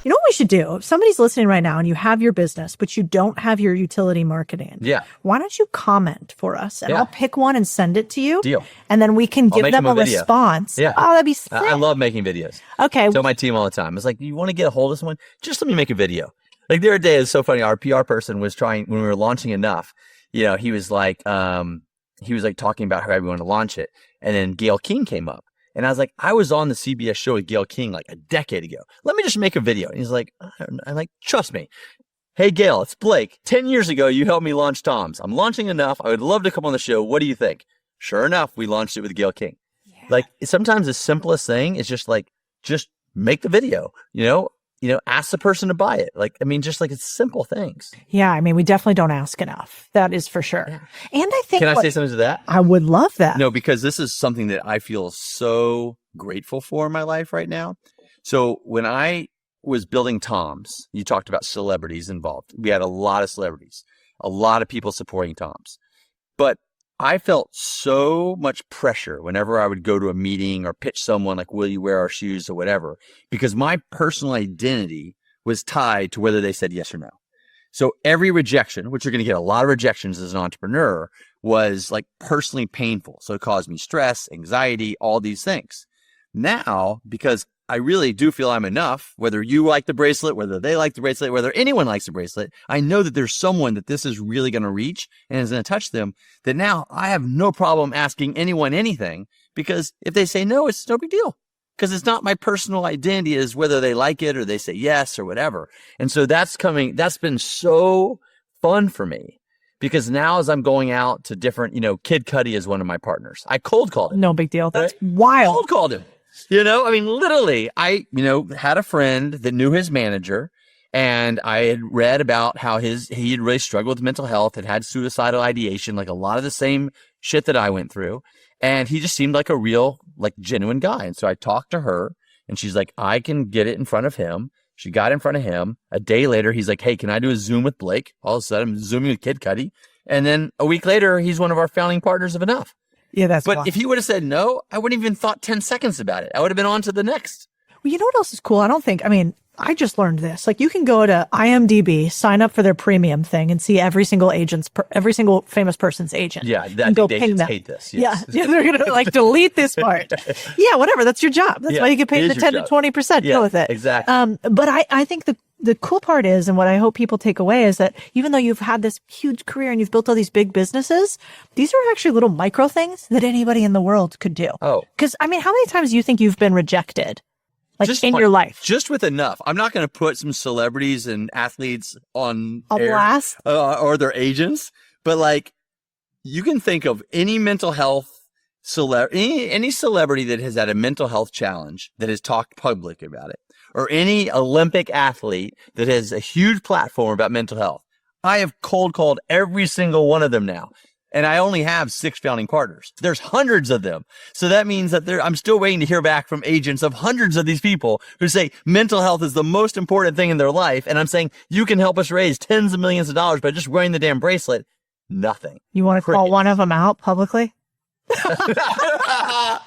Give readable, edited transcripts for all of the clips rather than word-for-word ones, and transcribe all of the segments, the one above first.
You know what we should do? If somebody's listening right now and you have your business, but you don't have your utility marketing, why don't you comment for us? And I'll pick one and send it to you. Deal. And then we can give them a response. Yeah. Oh, that'd be sick. I love making videos. Okay. Tell my team all the time. It's like, you want to get a hold of someone? Just let me make a video. Like the other day, it's so funny. Our PR person was trying, when we were launching Enough, you know, he was like talking about how we want to launch it. And then Gayle King came up. And I was like, I was on the CBS show with Gayle King like a decade ago. Let me just make a video. And he's like, I'm like, trust me. Hey, Gayle, it's Blake. 10 years ago, you helped me launch Tom's. I'm launching Enough. I would love to come on the show. What do you think? Sure enough, we launched it with Gayle King. Yeah. Like sometimes the simplest thing is just like, just make the video, you know, ask the person to buy it. Like, I mean, just like it's simple things. Yeah. I mean, we definitely don't ask enough. That is for sure. Yeah. And I think. Can I say something to that? I would love that. No, because this is something that I feel so grateful for in my life right now. So when I was building Tom's, you talked about celebrities involved. We had a lot of celebrities, a lot of people supporting Tom's. But I felt so much pressure whenever I would go to a meeting or pitch someone like, will you wear our shoes or whatever, because my personal identity was tied to whether they said yes or no. So every rejection, which you're going to get a lot of rejections as an entrepreneur, was like personally painful. So it caused me stress, anxiety, all these things. Now, because I really do feel I'm enough, whether you like the bracelet, whether they like the bracelet, whether anyone likes the bracelet, I know that there's someone that this is really going to reach and is going to touch them, that now I have no problem asking anyone anything, because if they say no, it's no big deal, because it's not my personal identity as whether they like it or they say yes or whatever. And so that's been so fun for me, because now as I'm going out to different, Kid Cudi is one of my partners. I cold called him. No big deal. That's wild. Cold called him. I mean, literally, I, had a friend that knew his manager, and I had read about how he had really struggled with mental health, had suicidal ideation, like a lot of the same shit that I went through. And he just seemed like a real, like genuine guy. And so I talked to her, and she's like, I can get it in front of him. She got in front of him. A day later, he's like, hey, can I do a Zoom with Blake? All of a sudden, I'm Zooming with Kid Cudi. And then a week later, he's one of our founding partners of Enough. Yeah, that's But wild. if he would have said no, I wouldn't even thought 10 seconds about it. I would have been on to the next. Well, you know what else is cool? I just learned this. Like, you can go to IMDb, sign up for their premium thing, and see every single famous person's agent. Yeah, and go ping them. hate this. Yes. Yeah, they're gonna like delete this part. Yeah, whatever. That's your job. That's why you get paid the 10 to 20%. Go with it. Exactly. But I think the cool part is, and what I hope people take away is that even though you've had this huge career and you've built all these big businesses, these are actually little micro things that anybody in the world could do. Oh, because how many times do you think you've been rejected? Like just in your life? Just with Enough. I'm not going to put some celebrities and athletes on a blast or their agents, but like you can think of any mental health any celebrity that has had a mental health challenge that has talked public about it, or any Olympic athlete that has a huge platform about mental health. I have cold called every single one of them now. And I only have 6 founding partners. There's hundreds of them. So that means that I'm still waiting to hear back from agents of hundreds of these people who say mental health is the most important thing in their life. And I'm saying, you can help us raise tens of millions of dollars by just wearing the damn bracelet. Nothing. You want to call one of them out publicly? That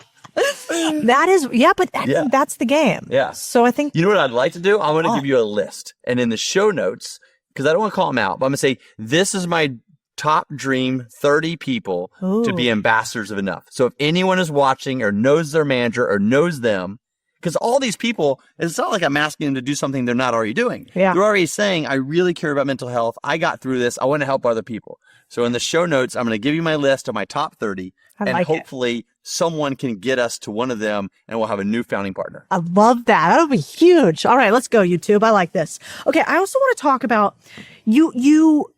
is, but I think that's the game. Yeah. So I think. You know what I'd like to do? I'm going to give you a list. And in the show notes, because I don't want to call them out, but I'm going to say, this is my top dream 30 people to be ambassadors of Enough. So if anyone is watching or knows their manager or knows them, because all these people, it's not like I'm asking them to do something they're not already doing. Yeah. They're already saying, I really care about mental health. I got through this. I want to help other people. So in the show notes, I'm going to give you my list of my top 30. Hopefully someone can get us to one of them, and we'll have a new founding partner. I love that. That'll be huge. All right, let's go, YouTube. I like this. Okay, I also want to talk about you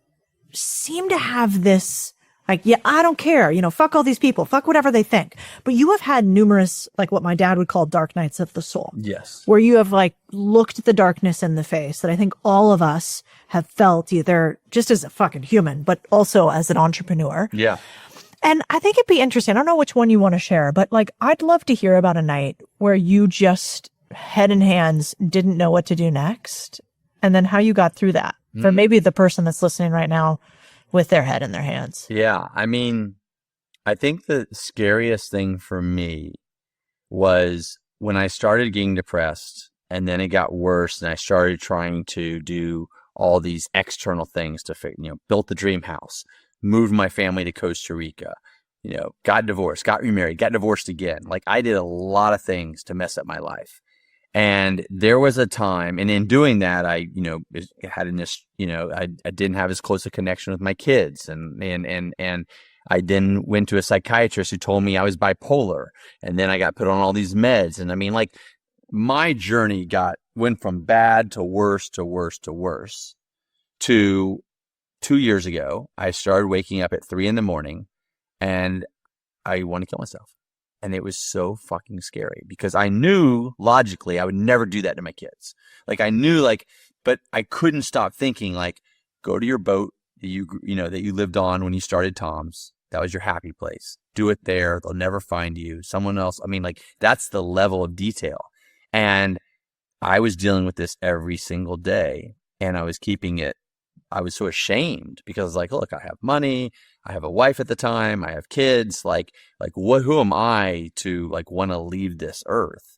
seem to have this, like, I don't care, fuck all these people, fuck whatever they think. But you have had numerous, like what my dad would call dark nights of the soul. Yes. Where you have like looked the darkness in the face that I think all of us have felt, either just as a fucking human, but also as an entrepreneur. Yeah. And I think it'd be interesting. I don't know which one you want to share, but like, I'd love to hear about a night where you just head in hands didn't know what to do next, and then how you got through that. For maybe the person that's listening right now with their head in their hands. Yeah. I mean, I think the scariest thing for me was when I started getting depressed And then it got worse, and I started trying to do all these external things to, built the dream house, moved my family to Costa Rica, got divorced, got remarried, got divorced again. Like, I did a lot of things to mess up my life. And there was a time, and in doing that, I, had this, I didn't have as close a connection with my kids, and I then went to a psychiatrist who told me I was bipolar, and then I got put on all these meds. And I mean, like, my journey went from bad to worse to worse to worse to 2 years ago. I started waking up at 3 a.m. and I want to kill myself. And it was so fucking scary because I knew logically I would never do that to my kids. Like, I knew, but I couldn't stop thinking, like, go to your boat that that you lived on when you started Tom's. That was your happy place. Do it there. They'll never find you. Someone else. I mean, like, that's the level of detail. And I was dealing with this every single day, and I was keeping it. I was so ashamed because, like, look, I have money. I have a wife at the time. I have kids. Who am I to, like, want to leave this earth?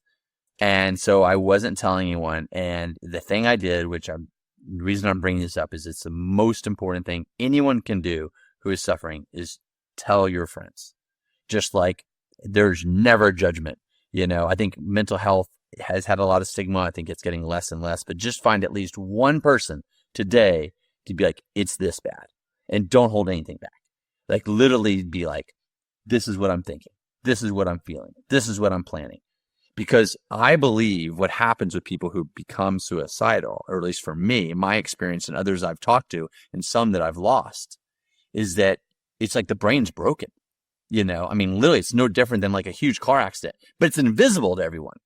And so I wasn't telling anyone. And the thing I did, the reason I'm bringing this up is it's the most important thing anyone can do who is suffering, is tell your friends. Just like, there's never judgment. I think mental health has had a lot of stigma. I think it's getting less and less, but just find at least one person today to be like, it's this bad, and don't hold anything back. Like, literally be like, this is what I'm thinking. This is what I'm feeling. This is what I'm planning. Because I believe what happens with people who become suicidal, or at least for me, my experience and others I've talked to, and some that I've lost, is that it's like the brain's broken. I mean, literally, it's no different than like a huge car accident, but it's invisible to everyone.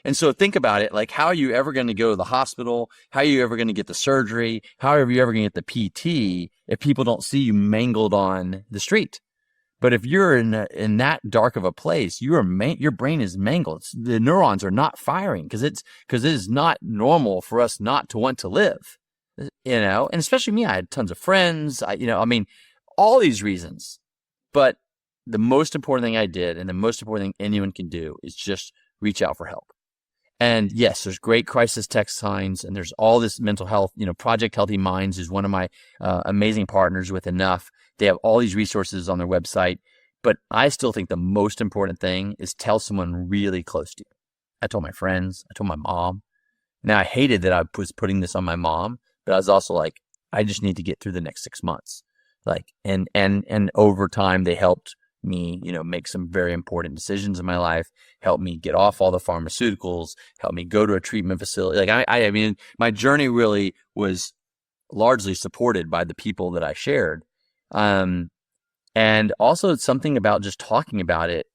And so think about it, like, how are you ever going to go to the hospital? How are you ever going to get the surgery? How are you ever going to get the PT if people don't see you mangled on the street? But if you're in that dark of a place, your brain is mangled. The neurons are not firing because it is not normal for us not to want to live, and especially me. I had tons of friends, all these reasons. But the most important thing I did, and the most important thing anyone can do, is just reach out for help. And yes, there's great crisis text lines, and there's all this mental health. Project Healthy Minds is one of my amazing partners with Enough. They have all these resources on their website. But I still think the most important thing is tell someone really close to you. I told my friends. I told my mom. Now, I hated that I was putting this on my mom, but I was also like, I just need to get through the next 6 months. And over time, they helped me, make some very important decisions in my life, help me get off all the pharmaceuticals, help me go to a treatment facility. I mean, my journey really was largely supported by the people that I shared. And also it's something about just talking about it,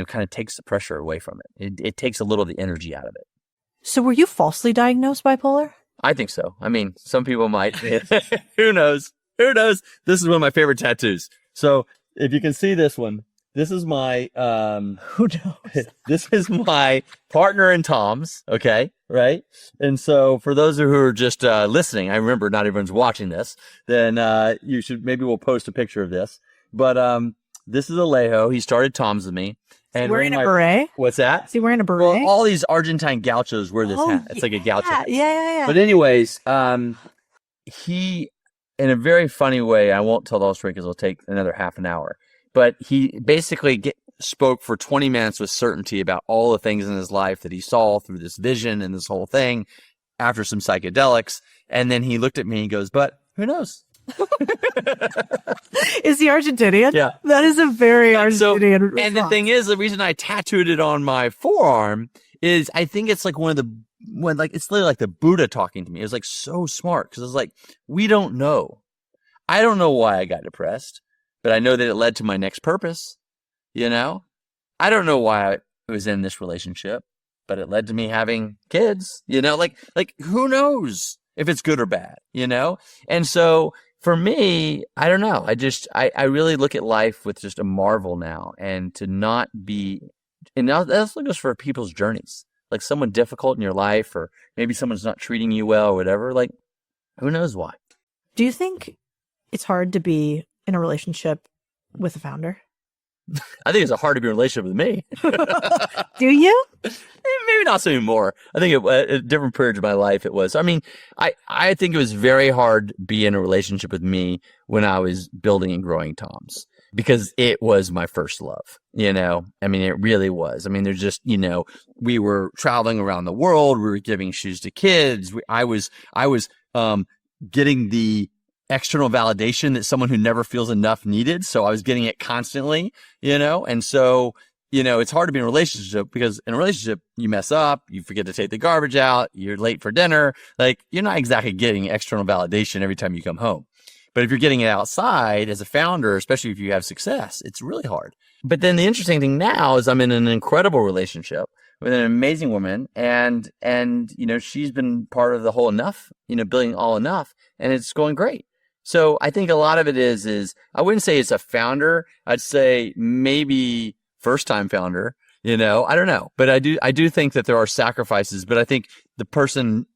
kind of takes the pressure away from it. It takes a little of the energy out of it. So were you falsely diagnosed bipolar? I think so. I mean, some people might. Who knows? Who knows? This is one of my favorite tattoos. So if you can see this one, this is my, who knows? This is my partner in Tom's. Okay. Right. And so for those who are just, listening, I remember not everyone's watching this, then, maybe we'll post a picture of this, but, this is Alejo. He started Tom's with me. And wearing a beret? What's that? Is he wearing a beret? Well, all these Argentine gauchos wear this hat. It's like a gaucho. Yeah. But anyways, he, in a very funny way, I won't tell the whole story because it'll take another half an hour. But he basically spoke for 20 minutes with certainty about all the things in his life that he saw through this vision and this whole thing after some psychedelics. And then he looked at me and goes, but who knows? Is he Argentinian? Yeah. That is a very Argentinian response. And the thing is, the reason I tattooed it on my forearm is I think it's like it's literally like the Buddha talking to me. It was like so smart because it's like, we don't know. I don't know why I got depressed, but I know that it led to my next purpose. I don't know why I was in this relationship, but it led to me having kids, like who knows if it's good or bad, And so for me, I don't know. I really look at life with just a marvel now, and to not be, and that's goes for people's journeys, like someone difficult in your life, or maybe someone's not treating you well or whatever, like who knows why. Do you think it's hard to be in a relationship with a founder? I think it's hard to be in a relationship with me. Do you? Maybe not so anymore. I think at different periods of my life it was. I mean, I think it was very hard to be in a relationship with me when I was building and growing Tom's, because it was my first love, I mean, it really was. I mean, there's just, we were traveling around the world. We were giving shoes to kids. I was getting the external validation that someone who never feels enough needed. So I was getting it constantly, and so, it's hard to be in a relationship, because in a relationship, you mess up, you forget to take the garbage out, you're late for dinner. Like, you're not exactly getting external validation every time you come home. But if you're getting it outside as a founder, especially if you have success, it's really hard. But then the interesting thing now is I'm in an incredible relationship with an amazing woman, and she's been part of the whole Enough, building All Enough, and it's going great. So I think a lot of it is I wouldn't say it's a founder. I'd say maybe first time founder, I don't know. But I do think that there are sacrifices, but I think the person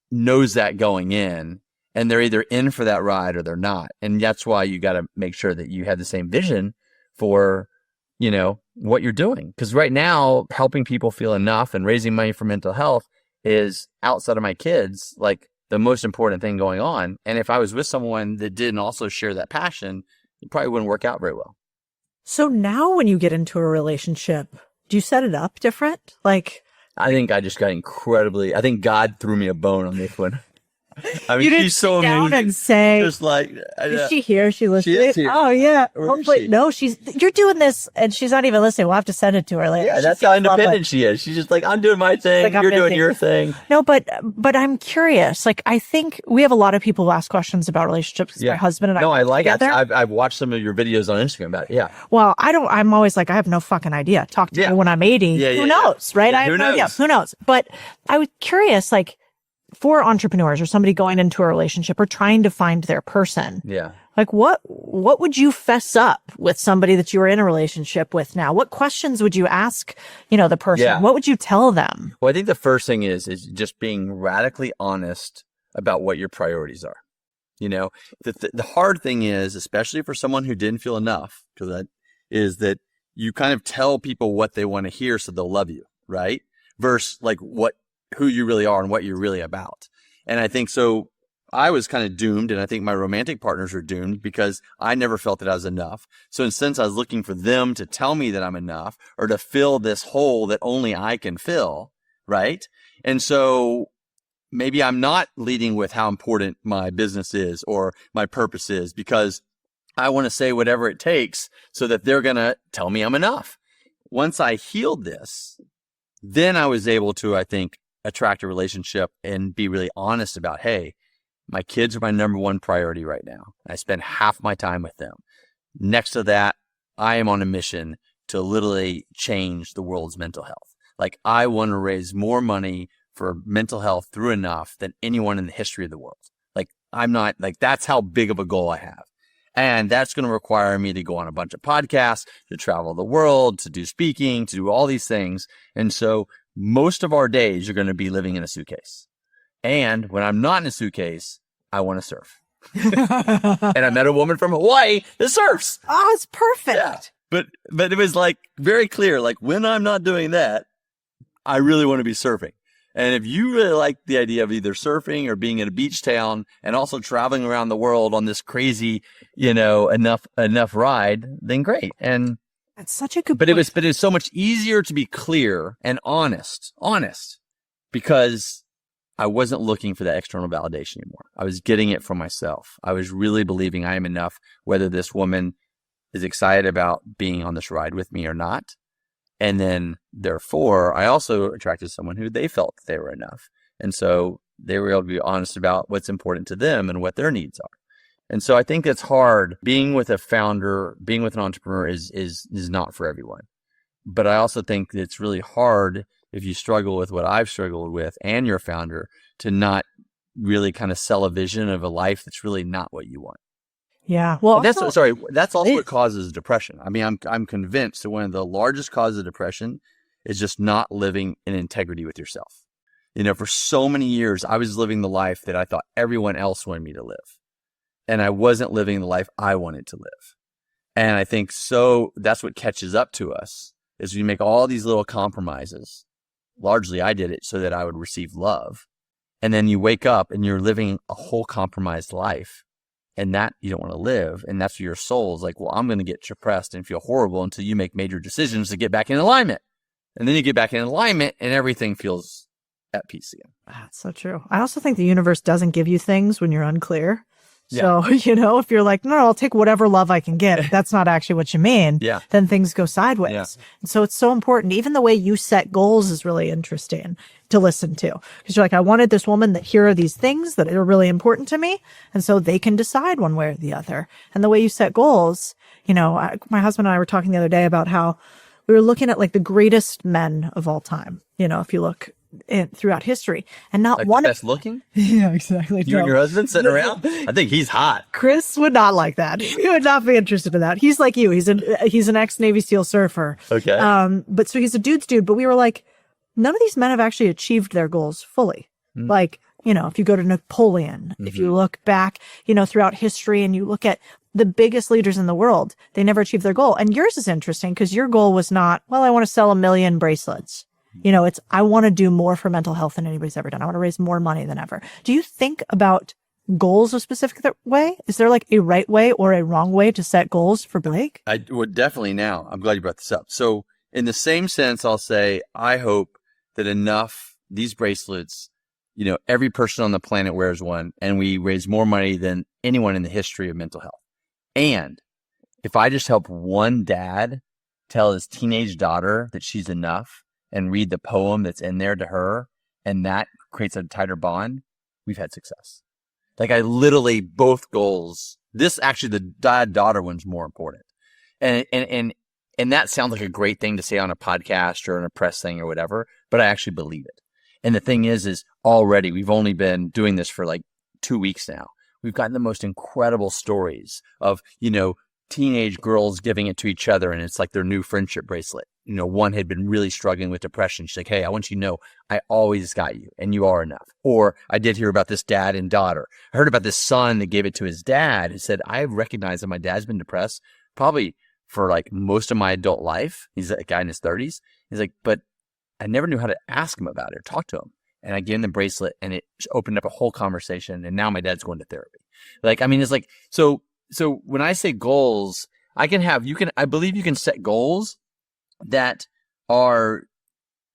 knows that going in, and they're either in for that ride or they're not. And that's why you got to make sure that you have the same vision for, what you're doing. Because right now, helping people feel enough and raising money for mental health is, outside of my kids, like the most important thing going on. And if I was with someone that didn't also share that passion, it probably wouldn't work out very well. So now when you get into a relationship, do you set it up different? Like, I think I just got I think God threw me a bone on this one. I mean, she's so amazing. And say, just like, is she here? She listening? She is here. Oh yeah. Or hopefully, no. You're doing this, and she's not even listening. We'll have to send it to her later. Yeah, that's how independent she is. She's just like, I'm doing my thing. You're doing your thing. No, but I'm curious. Like, I think we have a lot of people who ask questions about relationships. Yeah. My husband and I. No, I like it. I've watched some of your videos on Instagram about it. Yeah. Well, I'm always like, I have no fucking idea. Talk to me when I'm 80. Yeah, who knows, right? I have no idea. Who knows? But I was curious, like, for entrepreneurs or somebody going into a relationship or trying to find their person. Yeah. Like, what would you fess up with somebody that you were in a relationship with now? What questions would you ask, the person? Yeah. What would you tell them? Well, I think the first thing is just being radically honest about what your priorities are. The hard thing is, especially for someone who didn't feel enough, is that you kind of tell people what they want to hear so they'll love you, right? Versus like who you really are and what you're really about. And I think so I was kind of doomed, and I think my romantic partners were doomed because I never felt that I was enough. So in a sense, I was looking for them to tell me that I'm enough or to fill this hole that only I can fill, right? And so maybe I'm not leading with how important my business is or my purpose is, because I want to say whatever it takes so that they're going to tell me I'm enough. Once I healed this, then I was able to, I think, attract a relationship and be really honest about, hey, my kids are my number one priority right now. I spend half my time with them. Next to that, I am on a mission to literally change the world's mental health. Like, I want to raise more money for mental health through Enough than anyone in the history of the world. Like, that's how big of a goal I have. And that's going to require me to go on a bunch of podcasts, to travel the world, to do speaking, to do all these things. And so most of our days are going to be living in a suitcase. And when I'm not in a suitcase, I want to surf. And I met a woman from Hawaii that surfs. Oh, it's perfect. Yeah. But it was like very clear, like when I'm not doing that, I really want to be surfing. And if you really like the idea of either surfing or being in a beach town and also traveling around the world on this crazy, enough ride, then great. And that's such a good point. But it was so much easier to be clear and honest, because I wasn't looking for that external validation anymore. I was getting it from myself. I was really believing I am enough, whether this woman is excited about being on this ride with me or not. And then, therefore, I also attracted someone who they felt they were enough. And so they were able to be honest about what's important to them and what their needs are. And so I think it's hard. Being with a founder, being with an entrepreneur is not for everyone. But I also think that it's really hard if you struggle with what I've struggled with and you're a founder to not really kind of sell a vision of a life that's really not what you want. Yeah. Well, that's also what causes depression. I mean, I'm convinced that one of the largest causes of depression is just not living in integrity with yourself. For so many years, I was living the life that I thought everyone else wanted me to live. And I wasn't living the life I wanted to live. And I think so that's what catches up to us is we make all these little compromises. Largely, I did it so that I would receive love. And then you wake up and you're living a whole compromised life. And that you don't want to live. And that's where your soul is like, well, I'm going to get depressed and feel horrible until you make major decisions to get back in alignment. And then you get back in alignment and everything feels at peace again. That's so true. I also think the universe doesn't give you things when you're unclear. Yeah. So, if you're like, no, I'll take whatever love I can get, if that's not actually what you mean, then things go sideways. Yeah. And so it's so important. Even the way you set goals is really interesting to listen to. Because you're like, I wanted this woman that here are these things that are really important to me. And so they can decide one way or the other. And the way you set goals, my husband and I were talking the other day about how we were looking at like the greatest men of all time. If you look throughout history, and not like one the best looking. Yeah, exactly. You and your husband sitting around. I think he's hot. Chris would not like that. He would not be interested in that. He's like you. He's an ex Navy SEAL surfer. Okay. But so he's a dude's dude. But we were like, none of these men have actually achieved their goals fully. Like, if you go to Napoleon, if you look back, throughout history, and you look at the biggest leaders in the world, they never achieved their goal. And yours is interesting because your goal was not, well, I want to sell 1 million bracelets. It's, I want to do more for mental health than anybody's ever done. I want to raise more money than ever. Do you think about goals a specific way? Is there like a right way or a wrong way to set goals for Blake? I would definitely now. I'm glad you brought this up. So in the same sense, I'll say, I hope that these bracelets, every person on the planet wears one, and we raise more money than anyone in the history of mental health. And if I just help one dad tell his teenage daughter that she's enough, and read the poem that's in there to her, and that creates a tighter bond, we've had success. Like I literally, both goals, the dad-daughter one's more important. And that sounds like a great thing to say on a podcast or in a press thing or whatever, but I actually believe it. And the thing is already, we've only been doing this for like 2 weeks now. We've gotten the most incredible stories of, teenage girls giving it to each other, and it's like their new friendship bracelet. One had been really struggling with depression. She's like, hey, I want you to know I always got you and you are enough. Or I did hear about this dad and daughter. I heard about this son that gave it to his dad who said, I recognize that my dad's been depressed probably for like most of my adult life. He's a guy in his 30s. He's like, but I never knew how to ask him about it or talk to him. And I gave him the bracelet and it opened up a whole conversation. And now my dad's going to therapy. It's like, so when I say goals, I believe you can set goals that are,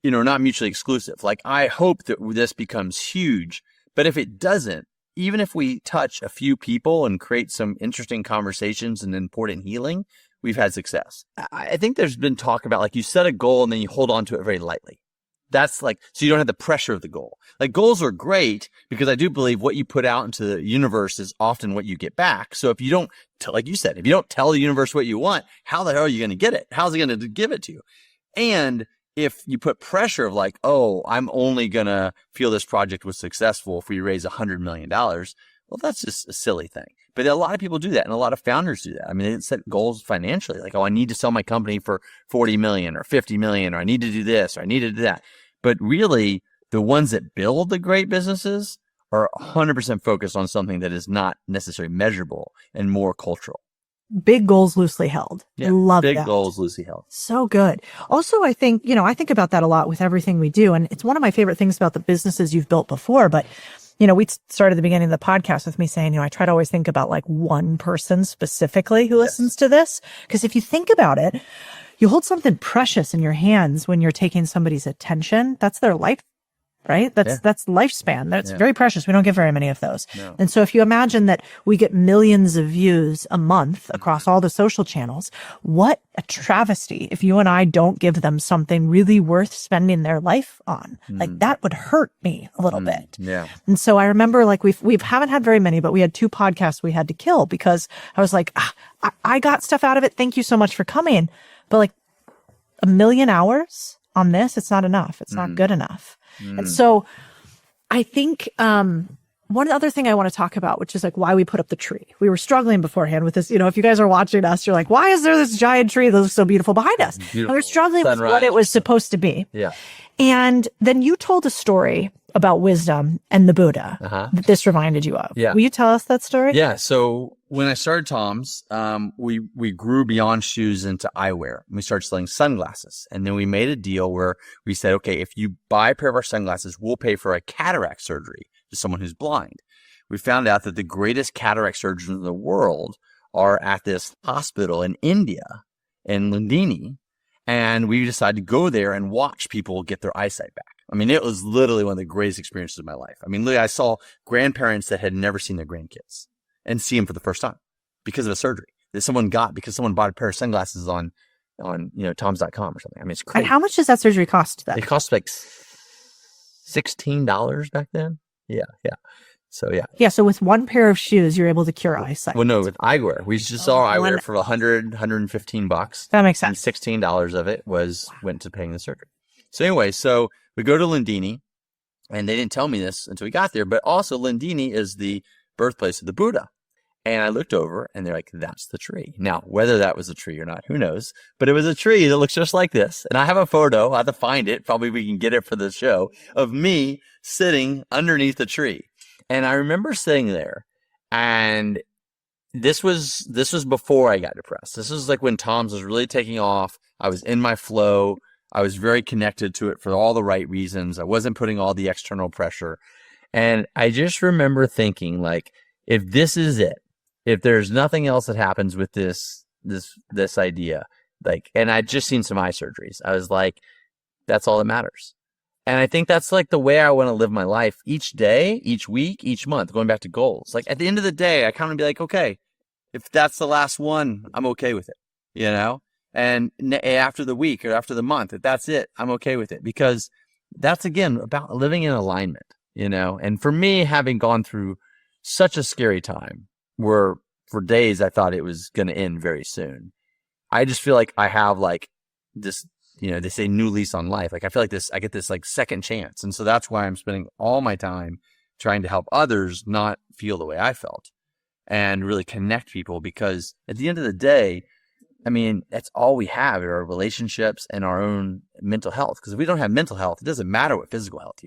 not mutually exclusive. Like, I hope that this becomes huge, but if it doesn't, even if we touch a few people and create some interesting conversations and important healing, we've had success. I think there's been talk about like you set a goal and then you hold on to it very lightly. That's like, so you don't have the pressure of the goal. Like goals are great because I do believe what you put out into the universe is often what you get back. So if you don't, like you said, if you don't tell the universe what you want, how the hell are you going to get it? How's it going to give it to you? And if you put pressure of like, oh, I'm only going to feel this project was successful if we raise $100 million. Well, that's just a silly thing. But a lot of people do that, and a lot of founders do that. I mean, they set goals financially, like, oh, I need to sell my company for 40 million or 50 million, or I need to do this, or I need to do that. But really, the ones that build the great businesses are 100% focused on something that is not necessarily measurable and more cultural. Big goals loosely held. Yeah, I love big that. goals loosely held. So good. Also, I think, I think about that a lot with everything we do. And it's one of my favorite things about the businesses you've built before. But, we started the beginning of the podcast with me saying, I try to always think about like one person specifically who listens to this. Because if you think about it, you hold something precious in your hands when you're taking somebody's attention. That's their life, right? That's lifespan. That's very precious. We don't get very many of those. No. And so if you imagine that we get millions of views a month across all the social channels, what a travesty if you and I don't give them something really worth spending their life on. Like that would hurt me a little bit. Yeah. And so I remember like we haven't had very many, but we had 2 podcasts we had to kill because I was like, I got stuff out of it. Thank you so much for coming. But like 1 million hours on this, it's not enough. It's not good enough. And so I think one other thing I want to talk about, which is like why we put up the tree. We were struggling beforehand with this. If you guys are watching us, you're like, why is there this giant tree that looks so beautiful behind us? Beautiful. And we're struggling with what it was supposed to be. Yeah. And then you told a story about wisdom and the Buddha that this reminded you of. Yeah. Will you tell us that story? Yeah. So when I started Tom's, we grew beyond shoes into eyewear. We started selling sunglasses. And then we made a deal where we said, okay, if you buy a pair of our sunglasses, we'll pay for a cataract surgery to someone who's blind. We found out that the greatest cataract surgeons in the world are at this hospital in India, in Londini. And we decided to go there and watch people get their eyesight back. I mean, it was literally one of the greatest experiences of my life. I mean, literally, I saw grandparents that had never seen their grandkids and see them for the first time because of a surgery that someone got because someone bought a pair of sunglasses on toms.com or something. I mean, it's crazy. And how much does that surgery cost then? It cost like $16 back then. Yeah. So yeah. Yeah, so with one pair of shoes, you're able to cure eyesight. Well, no, with eyewear. We just saw eyewear for $115. That makes sense. And $16 of it went to paying the surgery. So anyway, so we go to Londini, and they didn't tell me this until we got there, but also Londini is the birthplace of the Buddha. And I looked over, and they're like, that's the tree. Now, whether that was a tree or not, who knows? But it was a tree that looks just like this. And I have a photo. I have to find it. Probably we can get it for the show of me sitting underneath the tree. And I remember sitting there, and this was before I got depressed. This was like when Tom's was really taking off. I was in my flow. I was very connected to it for all the right reasons. I wasn't putting all the external pressure. And I just remember thinking, like, if this is it, if there's nothing else that happens with this idea, like, and I'd just seen some eye surgeries, I was like, that's all that matters. And I think that's like the way I want to live my life each day, each week, each month, going back to goals. Like at the end of the day, I kind of be like, okay, if that's the last one, I'm okay with it, And after the week or after the month, if that's it, I'm okay with it, because that's, again, about living in alignment, And for me, having gone through such a scary time where for days I thought it was going to end very soon, I just feel like I have like this, they say new lease on life. Like I feel like I get this like second chance. And so that's why I'm spending all my time trying to help others not feel the way I felt and really connect people, because at the end of the day, I mean, that's all we have are our relationships and our own mental health. Because if we don't have mental health, it doesn't matter what physical health you have.